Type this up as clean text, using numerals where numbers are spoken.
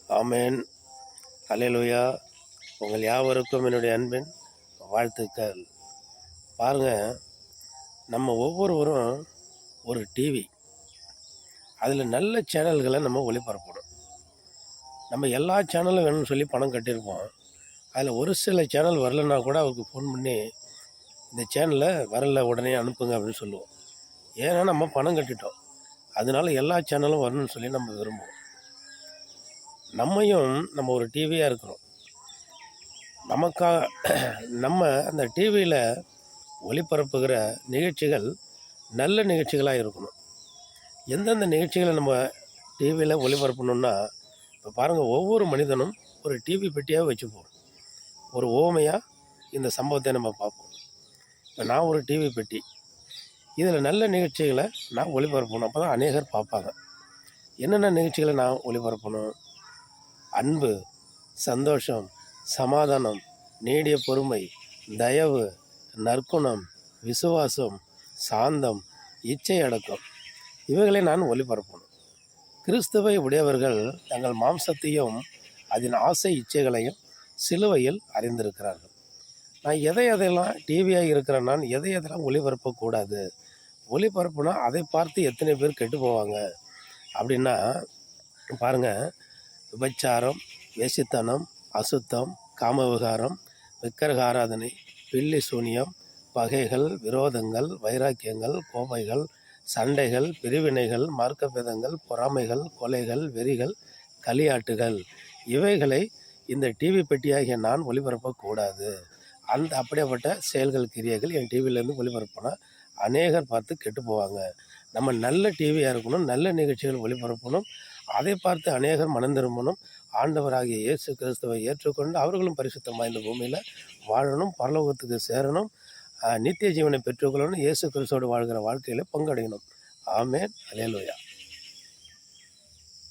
ஆமேன். அல்லேலூயா. உங்கள் யாவருக்கும் என்னுடைய அன்பின் வாழ்த்துக்கள். பாருங்கள், நம்ம ஒவ்வொருவரும் ஒரு டிவி, அதில் நல்ல சேனல்களை நம்ம ஒளிபரப்பணும். நம்ம எல்லா சேனலும் வேணும்னு சொல்லி பணம் கட்டியிருப்போம். அதில் ஒரு சில சேனல் வரலன்னா கூட அவருக்கு ஃபோன் பண்ணி இந்த சேனலில் வரல, உடனே அனுப்புங்க அப்படின்னு சொல்லுவோம். ஏன்னா நம்ம பணம் கட்டிட்டோம். அதனால எல்லா சேனலும் வரணும்னு சொல்லி நம்ம விரும்புவோம். நம்ம ஒரு டிவியாக இருக்கிறோம். நம்ம அந்த டிவியில் ஒளிபரப்புகிற நிகழ்ச்சிகள் நல்ல நிகழ்ச்சிகளாக இருக்கணும். எந்தெந்த நிகழ்ச்சிகளை நம்ம டிவியில் ஒளிபரப்பணுன்னா, இப்போ பாருங்கள், ஒவ்வொரு மனிதனும் ஒரு டிவி பெட்டியாக வச்சுப்போம். ஒரு ஓமையாக இந்த சம்பவத்தை நம்ம பார்ப்போம். இப்போ நான் ஒரு டிவி பெட்டி, இதில் நல்ல நிகழ்ச்சிகளை நான் ஒளிபரப்பணும். அப்போ தான் அநேகர் பார்ப்பாங்க. என்னென்ன நிகழ்ச்சிகளை நான் ஒளிபரப்பணும்? அன்பு, சந்தோஷம், சமாதானம், நீடிய பொறுமை, தயவு, நற்குணம், விசுவாசம், சாந்தம், இச்சை அடக்கம், இவைகளை நான் ஒளிபரப்பணும். கிறிஸ்துவை உடையவர்கள் தங்கள் மாம்சத்தையும் அதன் ஆசை இச்சைகளையும் சிலுவையில் அறிந்திருக்கிறார்கள். நான் எதையெல்லாம் டிவியாக இருக்கிறேன், நான் எதையெல்லாம் ஒளிபரப்பக்கூடாது. ஒளிபரப்புனா அதை பார்த்து எத்தனை பேர் கெட்டு போவாங்க அப்படின்னா, பாருங்கள், விபச்சாரம், வேசித்தனம், அசுத்தம், காமவிகாரம், விக்கிரக ஆராதனை, பில்லி சூனியம், பகைகள், விரோதங்கள், வைராக்கியங்கள், கோபைகள், சண்டைகள், பிரிவினைகள், மார்க்கபேதங்கள், பொறாமைகள், கொலைகள், வெறிகள், களியாட்டுகள், இவைகளை இந்த டிவி பெட்டியாகிய நான் ஒளிபரப்பக்கூடாது. அப்படியேப்பட்ட செயல்கள், கிரியைகள் என் டிவியிலேருந்து ஒளிபரப்புனா அநேகர் பார்த்து கெட்டு போவாங்க. நம்ம நல்ல டிவியாக இருக்கணும், நல்ல நிகழ்ச்சிகள் ஒளிபரப்பணும். அதை பார்த்து அநேகர் மனம் திரும்பணும். ஆண்டவராகிய இயேசு கிறிஸ்துவை ஏற்றுக்கொண்டு அவர்களும் பரிசுத்தமாக இந்த பூமியில் வாழணும், பரலோகத்துக்கு சேரணும், நித்திய ஜீவனை பெற்றுக்கொள்ளணும், இயேசு கிறிஸ்துவோடு வாழ்கிற வாழ்க்கையில் பங்கடையணும். ஆமென். அல்லேலூயா.